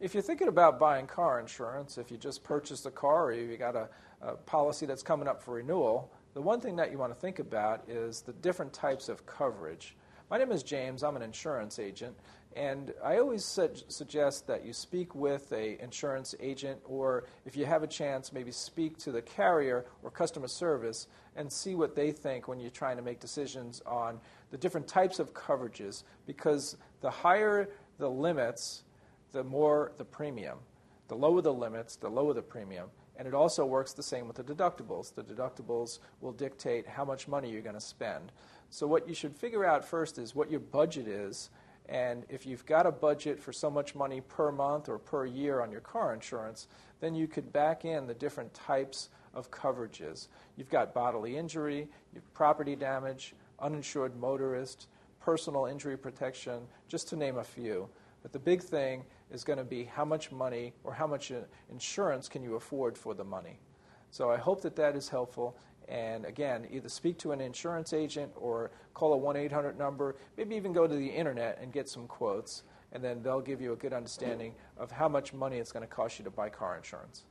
If you're thinking about buying car insurance, if you just purchased a car or you got a policy that's coming up for renewal, the one thing that you want to think about is the different types of coverage. My name is James. I'm an insurance agent, and I always suggest that you speak with an insurance agent, or if you have a chance, maybe speak to the carrier or customer service and see what they think when you're trying to make decisions on the different types of coverages, because the higher the limits, the more the premium. The lower the limits, the lower the premium. And it also works the same with the deductibles. The deductibles will dictate how much money you're going to spend. So what you should figure out first is what your budget is, and if you've got a budget for so much money per month or per year on your car insurance, then you could back in the different types of coverages. You've got bodily injury, you've property damage, uninsured motorist, personal injury protection, just to name a few. But the big thing is going to be how much money or how much insurance can you afford for the money. So I hope that that is helpful. And again, either speak to an insurance agent or call a 1-800 number, maybe even go to the internet and get some quotes, and then they'll give you a good understanding of how much money it's going to cost you to buy car insurance.